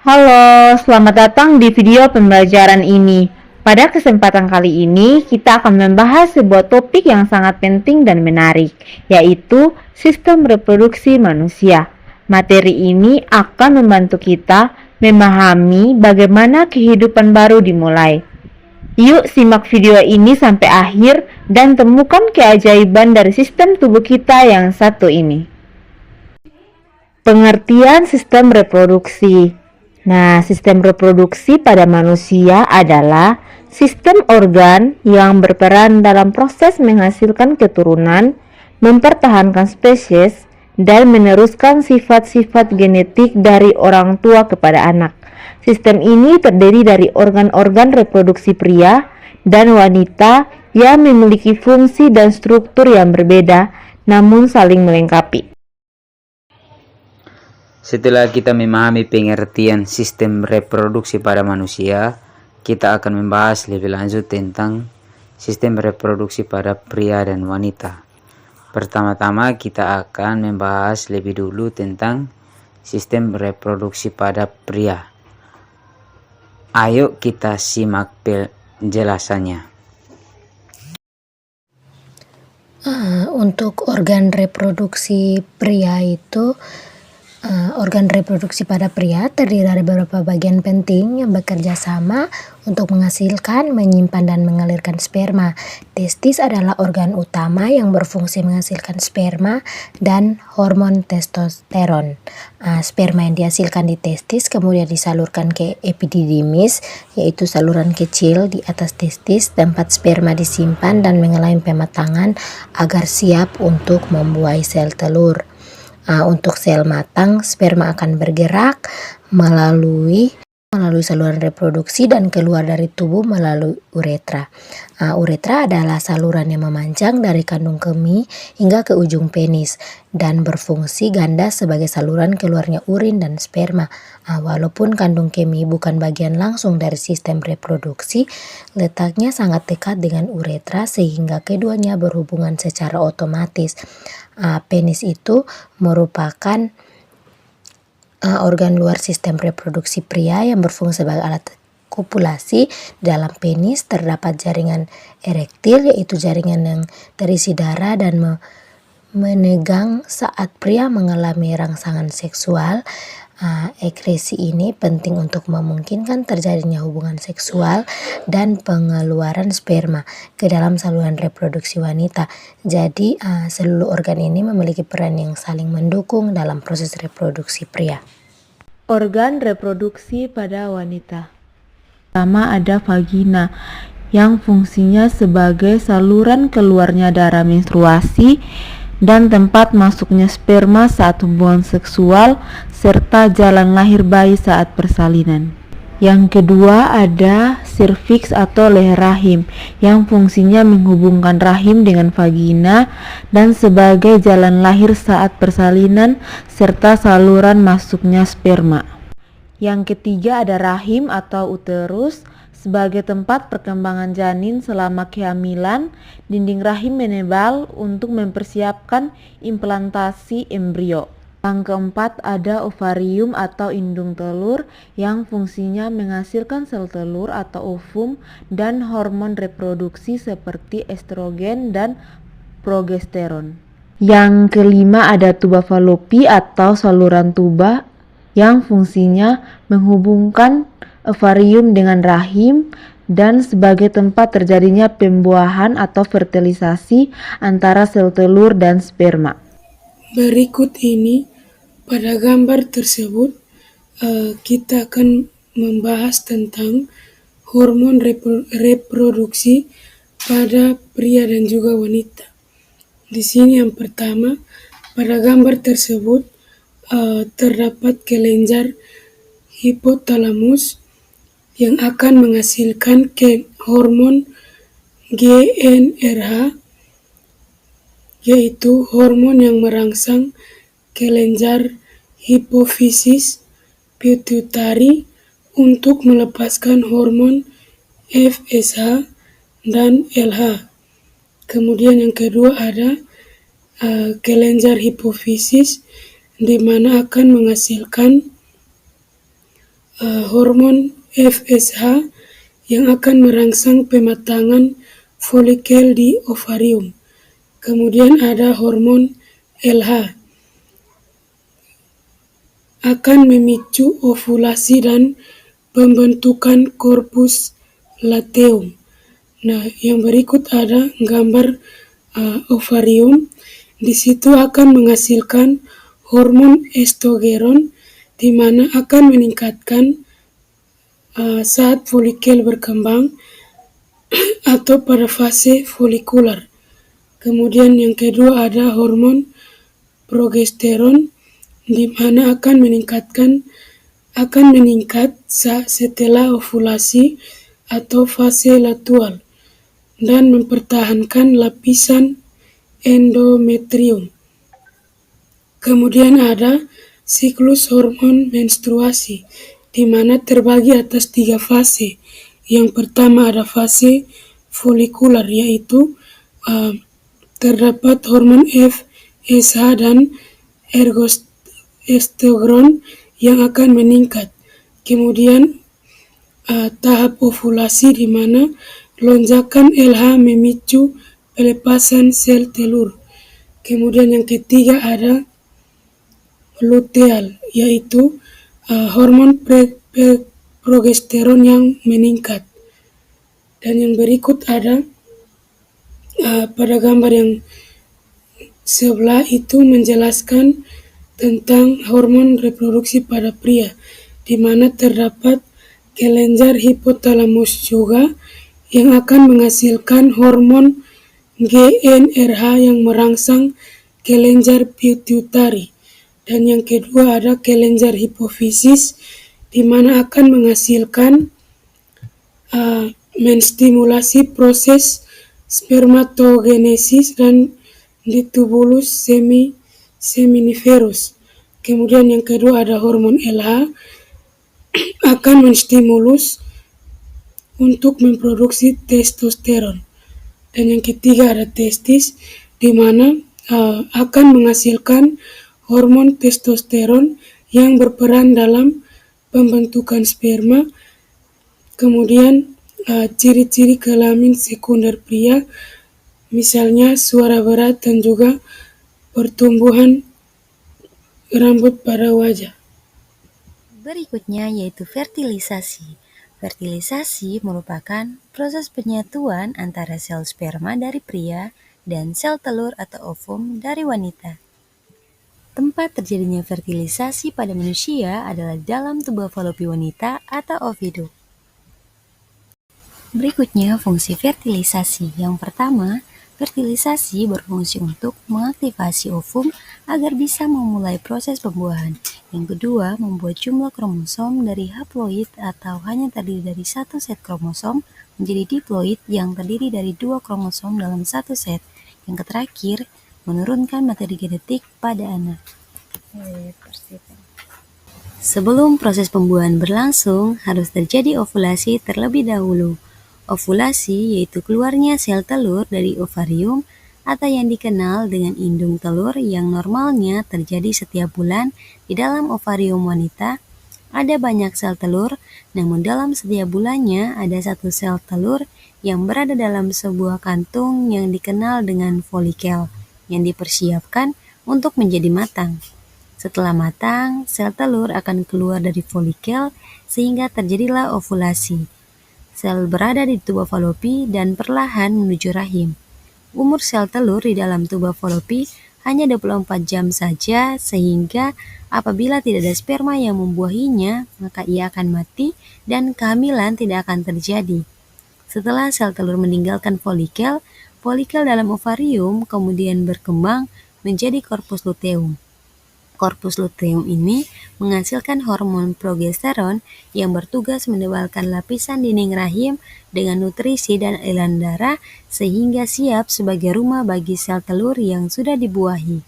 Halo, selamat datang di video pembelajaran ini. Pada kesempatan kali ini, kita akan membahas sebuah topik yang sangat penting dan menarik, yaitu sistem reproduksi manusia. Materi ini akan membantu kita memahami bagaimana kehidupan baru dimulai. Yuk simak video ini sampai akhir dan temukan keajaiban dari sistem tubuh kita yang satu ini. Pengertian sistem reproduksi. Nah, sistem reproduksi pada manusia adalah sistem organ yang berperan dalam proses menghasilkan keturunan, mempertahankan spesies, dan meneruskan sifat-sifat genetik dari orang tua kepada anak. Sistem ini terdiri dari organ-organ reproduksi pria dan wanita yang memiliki fungsi dan struktur yang berbeda, namun saling melengkapi. Setelah kita memahami pengertian sistem reproduksi pada manusia, kita akan membahas lebih lanjut tentang sistem reproduksi pada pria dan wanita. Pertama-tama kita akan membahas lebih dulu tentang sistem reproduksi pada pria. Ayo kita simak penjelasannya. Untuk organ reproduksi pria itu organ reproduksi pada pria terdiri dari beberapa bagian penting yang bekerja sama untuk menghasilkan, menyimpan, dan mengalirkan sperma. Testis adalah organ utama yang berfungsi menghasilkan sperma dan hormon testosteron. Sperma yang dihasilkan di testis kemudian disalurkan ke epididymis, yaitu saluran kecil di atas testis tempat sperma disimpan dan mengalami pematangan agar siap untuk membuahi sel telur. Untuk sel matang, sperma akan bergerak melalui saluran reproduksi dan keluar dari tubuh melalui uretra. Uretra adalah saluran yang memanjang dari kandung kemih hingga ke ujung penis dan berfungsi ganda sebagai saluran keluarnya urin dan sperma. Walaupun kandung kemih bukan bagian langsung dari sistem reproduksi, letaknya sangat dekat dengan uretra sehingga keduanya berhubungan secara otomatis. Penis itu merupakan organ luar sistem reproduksi pria yang berfungsi sebagai alat kopulasi. Dalam penis terdapat jaringan erektil, yaitu jaringan yang terisi darah dan menegang saat pria mengalami rangsangan seksual. Ekresi ini penting untuk memungkinkan terjadinya hubungan seksual dan pengeluaran sperma ke dalam saluran reproduksi wanita. Jadi seluruh organ ini memiliki peran yang saling mendukung dalam proses reproduksi pria. Organ reproduksi pada wanita. Pertama ada vagina yang fungsinya sebagai saluran keluarnya darah menstruasi dan tempat masuknya sperma saat hubungan seksual serta jalan lahir bayi saat persalinan. Yang kedua ada serviks atau leher rahim yang fungsinya menghubungkan rahim dengan vagina dan sebagai jalan lahir saat persalinan serta saluran masuknya sperma. Yang ketiga ada rahim atau uterus sebagai tempat perkembangan janin selama kehamilan. Dinding rahim menebal untuk mempersiapkan implantasi embrio. Yang keempat ada ovarium atau indung telur yang fungsinya menghasilkan sel telur atau ovum dan hormon reproduksi seperti estrogen dan progesteron. Yang kelima ada tuba falopi atau saluran tuba yang fungsinya menghubungkan ovarium dengan rahim dan sebagai tempat terjadinya pembuahan atau fertilisasi antara sel telur dan sperma. Berikut ini pada gambar tersebut kita akan membahas tentang hormon reproduksi pada pria dan juga wanita. Di sini yang pertama pada gambar tersebut terdapat kelenjar hipotalamus yang akan menghasilkan hormon GnRH, yaitu hormon yang merangsang kelenjar hipofisis pituitari untuk melepaskan hormon FSH dan LH. Kemudian yang kedua ada kelenjar hipofisis di mana akan menghasilkan hormon FSH yang akan merangsang pematangan folikel di ovarium. Kemudian ada hormon LH akan memicu ovulasi dan pembentukan korpus luteum. Nah, yang berikut ada gambar ovarium. Di situ akan menghasilkan hormon estrogen di mana akan meningkatkan saat folikel berkembang atau pada fase folikular. Kemudian yang kedua ada hormon progesteron di mana akan meningkat setelah ovulasi atau fase luteal dan mempertahankan lapisan endometrium. Kemudian ada siklus hormon menstruasi di mana terbagi atas 3 fase. Yang pertama ada fase folikular yaitu terdapat hormon FSH dan estrogen yang akan meningkat. Kemudian tahap ovulasi di mana lonjakan LH memicu pelepasan sel telur. Kemudian yang ketiga ada luteal yaitu hormon progesteron yang meningkat. Dan yang berikut ada pada gambar yang sebelah itu menjelaskan tentang hormon reproduksi pada pria, di mana terdapat kelenjar hipotalamus juga yang akan menghasilkan hormon GnRH yang merangsang kelenjar pituitari. Dan yang kedua ada kelenjar hipofisis di mana akan menghasilkan menstimulasi proses spermatogenesis dan di tubulus seminiferus. Kemudian yang kedua ada hormon LH akan menstimulus untuk memproduksi testosteron. Dan yang ketiga ada testis di mana akan menghasilkan hormon testosteron yang berperan dalam pembentukan sperma. Kemudian ciri-ciri kelamin sekunder pria misalnya suara berat dan juga pertumbuhan rambut pada wajah. Berikutnya yaitu fertilisasi. Fertilisasi merupakan proses penyatuan antara sel sperma dari pria dan sel telur atau ovum dari wanita. Tempat terjadinya fertilisasi pada manusia adalah dalam tubuh falopi wanita atau ovidu. Berikutnya fungsi fertilisasi. Yang pertama, fertilisasi berfungsi untuk mengaktifasi ovum agar bisa memulai proses pembuahan. Yang kedua, membuat jumlah kromosom dari haploid atau hanya terdiri dari satu set kromosom menjadi diploid yang terdiri dari 2 kromosom dalam satu set. Yang terakhir, menurunkan materi genetik pada anak. Sebelum proses pembuahan berlangsung, harus terjadi ovulasi terlebih dahulu. Ovulasi yaitu keluarnya sel telur dari ovarium atau yang dikenal dengan indung telur yang normalnya terjadi setiap bulan di dalam ovarium wanita. Ada banyak sel telur, namun dalam setiap bulannya ada satu sel telur yang berada dalam sebuah kantung yang dikenal dengan folikel yang dipersiapkan untuk menjadi matang. Setelah matang, sel telur akan keluar dari folikel sehingga terjadilah ovulasi. Sel berada di tuba falopi dan perlahan menuju rahim. Umur sel telur di dalam tuba falopi hanya 24 jam saja sehingga apabila tidak ada sperma yang membuahinya, maka ia akan mati dan kehamilan tidak akan terjadi. Setelah sel telur meninggalkan folikel, folikel dalam ovarium kemudian berkembang menjadi korpus luteum. Korpus luteum ini menghasilkan hormon progesteron yang bertugas menebalkan lapisan dinding rahim dengan nutrisi dan aliran darah sehingga siap sebagai rumah bagi sel telur yang sudah dibuahi.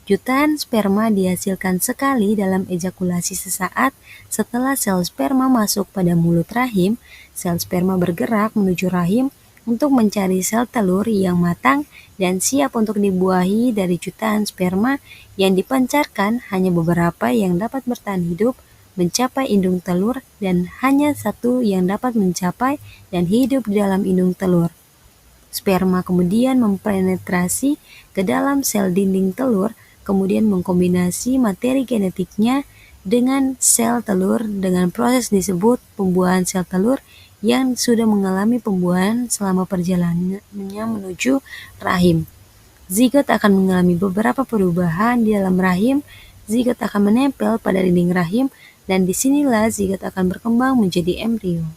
Jutaan sperma dihasilkan sekali dalam ejakulasi sesaat setelah sel sperma masuk pada mulut rahim. Sel sperma bergerak menuju rahim untuk mencari sel telur yang matang dan siap untuk dibuahi. Dari jutaan sperma yang dipancarkan, hanya beberapa yang dapat bertahan hidup mencapai indung telur dan hanya satu yang dapat mencapai dan hidup di dalam indung telur. Sperma kemudian mempenetrasi ke dalam sel dinding telur, kemudian mengkombinasi materi genetiknya dengan sel telur dengan proses disebut pembuahan sel telur yang sudah mengalami pembuahan selama perjalanannya menuju rahim. Zigot akan mengalami beberapa perubahan di dalam rahim. Zigot akan menempel pada dinding rahim dan disinilah zigot akan berkembang menjadi embrio.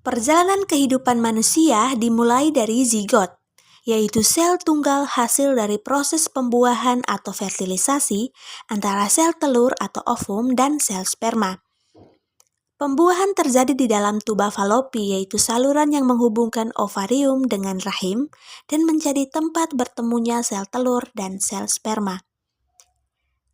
Perjalanan kehidupan manusia dimulai dari zigot, yaitu sel tunggal hasil dari proses pembuahan atau fertilisasi antara sel telur atau ovum dan sel sperma. Pembuahan terjadi di dalam tuba falopi, yaitu saluran yang menghubungkan ovarium dengan rahim dan menjadi tempat bertemunya sel telur dan sel sperma.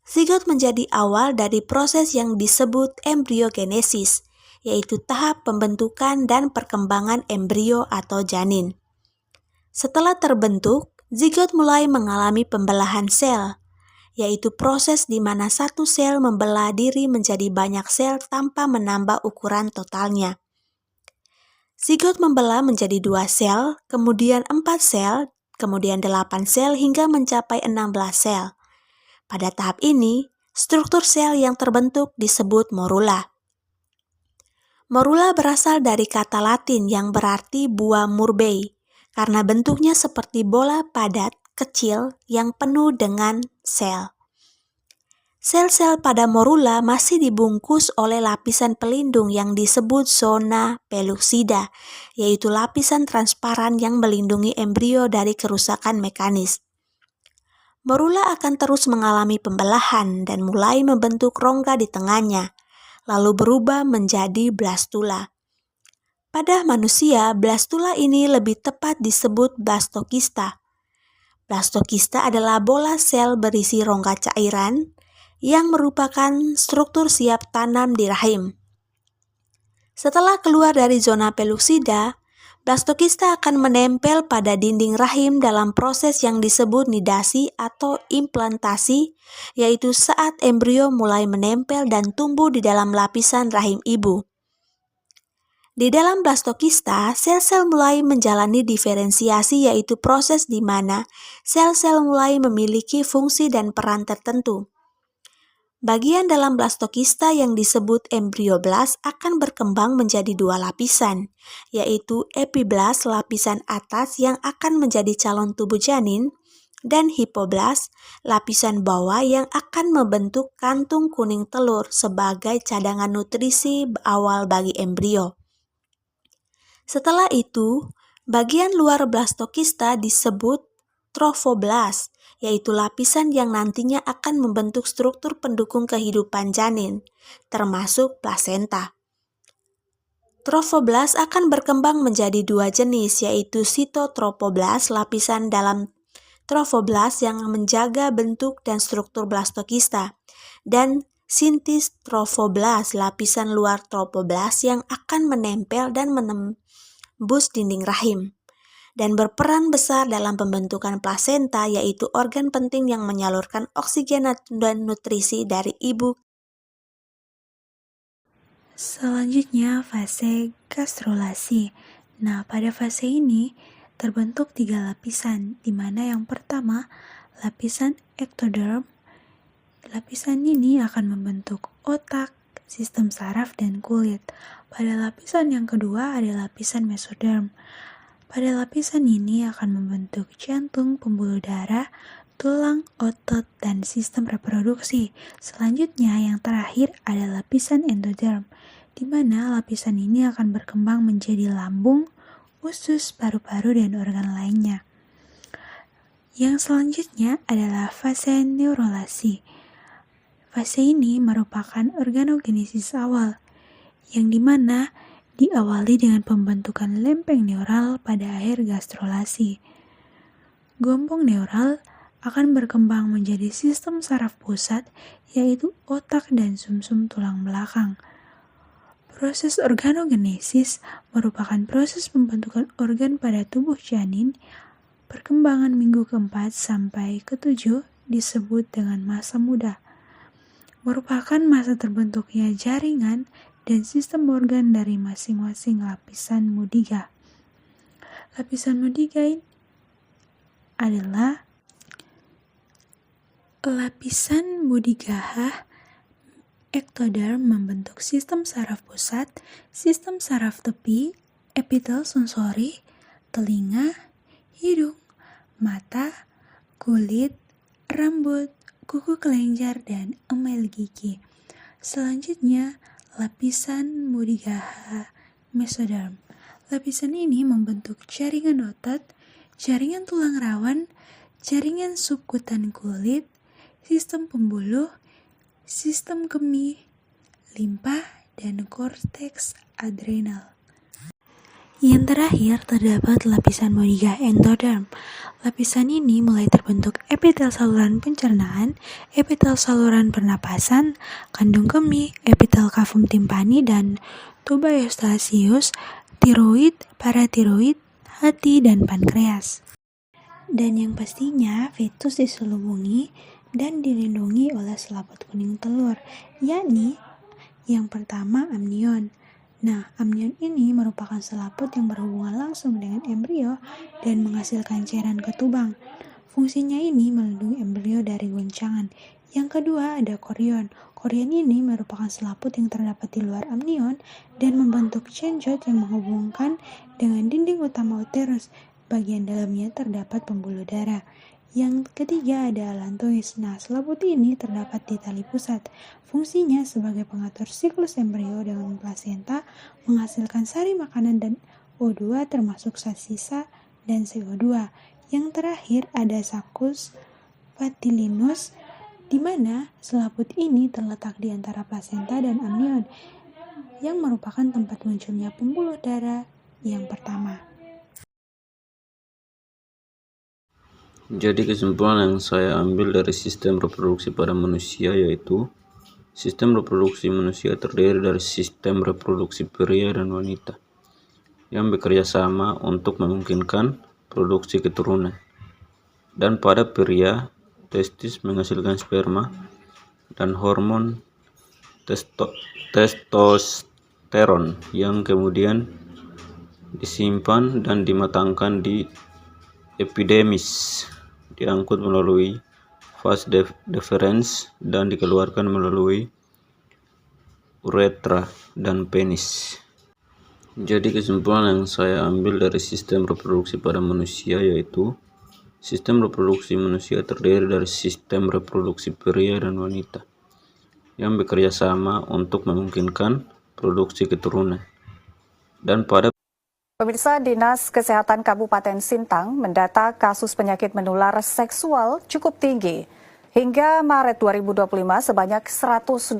Zigot menjadi awal dari proses yang disebut embriogenesis, yaitu tahap pembentukan dan perkembangan embrio atau janin. Setelah terbentuk, zigot mulai mengalami pembelahan sel, yaitu proses di mana satu sel membelah diri menjadi banyak sel tanpa menambah ukuran totalnya. Zigot membelah menjadi 2 sel, kemudian 4 sel, kemudian 8 sel hingga mencapai 16 sel. Pada tahap ini, struktur sel yang terbentuk disebut morula. Morula berasal dari kata Latin yang berarti buah murbei, karena bentuknya seperti bola padat kecil yang penuh dengan sel. Sel-sel pada morula masih dibungkus oleh lapisan pelindung yang disebut zona pellucida, yaitu lapisan transparan yang melindungi embrio dari kerusakan mekanis. Morula akan terus mengalami pembelahan dan mulai membentuk rongga di tengahnya, lalu berubah menjadi blastula. Pada manusia, blastula ini lebih tepat disebut blastokista. Blastokista adalah bola sel berisi rongga cairan yang merupakan struktur siap tanam di rahim. Setelah keluar dari zona pellucida, blastokista akan menempel pada dinding rahim dalam proses yang disebut nidasi atau implantasi, yaitu saat embrio mulai menempel dan tumbuh di dalam lapisan rahim ibu. Di dalam blastokista, sel-sel mulai menjalani diferensiasi, yaitu proses di mana sel-sel mulai memiliki fungsi dan peran tertentu. Bagian dalam blastokista yang disebut embrioblas akan berkembang menjadi 2 lapisan, yaitu epiblas lapisan atas yang akan menjadi calon tubuh janin, dan hipoblas lapisan bawah yang akan membentuk kantung kuning telur sebagai cadangan nutrisi awal bagi embrio. Setelah itu, bagian luar blastokista disebut trophoblas, yaitu lapisan yang nantinya akan membentuk struktur pendukung kehidupan janin, termasuk plasenta. Trophoblas akan berkembang menjadi 2 jenis, yaitu sitotropoblas lapisan dalam trophoblas yang menjaga bentuk dan struktur blastokista, dan sintistrophoblas lapisan luar trophoblas yang akan menempel dan menembus dinding rahim dan berperan besar dalam pembentukan plasenta, yaitu organ penting yang menyalurkan oksigen dan nutrisi dari ibu. Selanjutnya fase gastrulasi. Nah, pada fase ini terbentuk 3 lapisan, di mana yang pertama lapisan ektoderm. Lapisan ini akan membentuk otak, sistem saraf, dan kulit. Pada lapisan yang kedua ada lapisan mesoderm. Pada lapisan ini akan membentuk jantung, pembuluh darah, tulang, otot, dan sistem reproduksi. Selanjutnya yang terakhir ada lapisan endoderm, di mana lapisan ini akan berkembang menjadi lambung, usus, paru-paru, dan organ lainnya. Yang selanjutnya adalah fase neurulasi. Fase ini merupakan organogenesis awal, yang dimana diawali dengan pembentukan lempeng neural pada akhir gastrulasi. Gombong neural akan berkembang menjadi sistem saraf pusat, yaitu otak dan sumsum tulang belakang. Proses organogenesis merupakan proses pembentukan organ pada tubuh janin. Perkembangan minggu ke-4 sampai ke-7 disebut dengan masa muda. merupakan masa terbentuknya jaringan dan sistem organ dari masing-masing lapisan Mudiga. Lapisan Mudiga adalah lapisan Mudigaha ektoderm membentuk sistem saraf pusat, sistem saraf tepi, epitel sensori, telinga, hidung, mata, kulit, rambut, kuku kelenjar, dan emel gigi. Selanjutnya, lapisan Mudigaha mesoderm. Lapisan ini membentuk jaringan otot, jaringan tulang rawan, jaringan subkutan kulit, sistem pembuluh, sistem kemih, limpa, dan korteks adrenal. Yang terakhir terdapat lapisan Mudigaha endoderm. Lapisan ini mulai terbentuk epitel saluran pencernaan, epitel saluran pernapasan, kandung kemih, epitel kavum timpani, dan tuba eustachius, tiroid, paratiroid, hati, dan pankreas. Dan yang pastinya fetus diselubungi dan dilindungi oleh selaput kuning telur, yakni yang pertama amnion. Nah, amnion ini merupakan selaput yang berhubungan langsung dengan embrio dan menghasilkan cairan ketubang. Fungsinya ini melindungi embrio dari goncangan. Yang kedua ada korion. Korion ini merupakan selaput yang terdapat di luar amnion dan membentuk cenjot yang menghubungkan dengan dinding utama uterus. Bagian dalamnya terdapat pembuluh darah. Yang ketiga ada allantois. Nah, selaput ini terdapat di tali pusat. Fungsinya sebagai pengatur siklus embrio dengan plasenta, menghasilkan sari makanan dan O2 termasuk zat sisa dan CO2. Yang terakhir ada saccus patilinus, di mana selaput ini terletak di antara plasenta dan amnion, yang merupakan tempat munculnya pembuluh darah yang pertama. Jadi kesimpulan yang saya ambil dari sistem reproduksi pada manusia yaitu sistem reproduksi manusia terdiri dari sistem reproduksi pria dan wanita yang bekerja sama untuk memungkinkan produksi keturunan. Dan pada pria, testis menghasilkan sperma dan hormon testosteron yang kemudian disimpan dan dimatangkan di epidermis, diangkut melalui vas deferens dan dikeluarkan melalui uretra dan penis. Jadi kesimpulan yang saya ambil dari sistem reproduksi pada manusia yaitu sistem reproduksi manusia terdiri dari sistem reproduksi pria dan wanita yang bekerja sama untuk memungkinkan produksi keturunan. Dan pada Pemirsa, Dinas Kesehatan Kabupaten Sintang mendata kasus penyakit menular seksual cukup tinggi. Hingga Maret 2025, sebanyak 126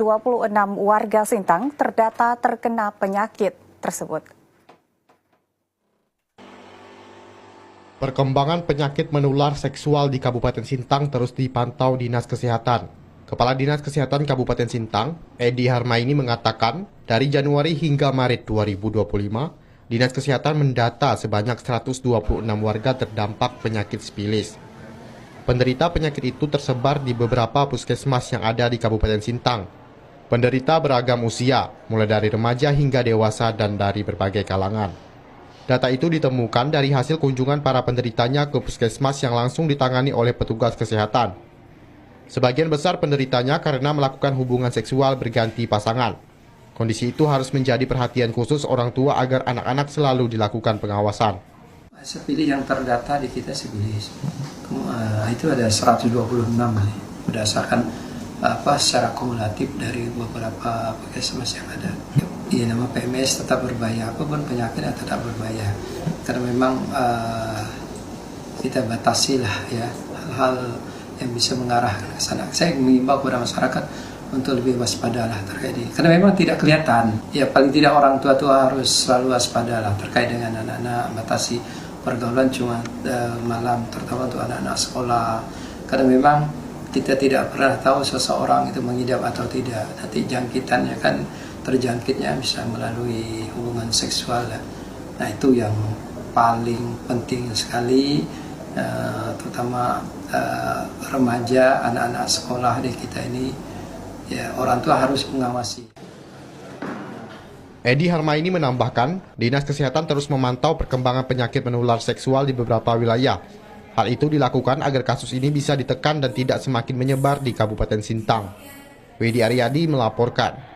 warga Sintang terdata terkena penyakit tersebut. Perkembangan penyakit menular seksual di Kabupaten Sintang terus dipantau Dinas Kesehatan. Kepala Dinas Kesehatan Kabupaten Sintang, Edi Harmaini mengatakan, dari Januari hingga Maret 2025, Dinas Kesehatan mendata sebanyak 126 warga terdampak penyakit sifilis. Penderita penyakit itu tersebar di beberapa puskesmas yang ada di Kabupaten Sintang. Penderita beragam usia, mulai dari remaja hingga dewasa dan dari berbagai kalangan. Data itu ditemukan dari hasil kunjungan para penderitanya ke puskesmas yang langsung ditangani oleh petugas kesehatan. Sebagian besar penderitanya karena melakukan hubungan seksual berganti pasangan. Kondisi itu harus menjadi perhatian khusus orang tua agar anak-anak selalu dilakukan pengawasan. Sifilis yang terdata di kita sifilis itu ada 126 berdasarkan secara kumulatif dari beberapa puskesmas yang ada. Iya, nama PMS tetap berbahaya, apapun penyakitnya tetap berbahaya. Karena memang kita batasi lah ya hal-hal yang bisa mengarah ke sana. Saya mengimbau kepada masyarakat untuk lebih waspadalah terkait ini. Karena memang tidak kelihatan. Ya paling tidak orang tua harus selalu waspadalah terkait dengan anak-anak, batasi pergaulan cuma malam, terutama untuk anak-anak sekolah. Karena memang kita tidak pernah tahu seseorang itu mengidap atau tidak. Nanti jangkitannya kan terjangkitnya bisa melalui hubungan seksual. Nah itu yang paling penting sekali, terutama remaja, anak-anak sekolah di kita ini ya orang tua harus mengawasi. Edi Harmaini menambahkan, Dinas Kesehatan terus memantau perkembangan penyakit menular seksual di beberapa wilayah. Hal itu dilakukan agar kasus ini bisa ditekan dan tidak semakin menyebar di Kabupaten Sintang. Wedi Aryadi melaporkan.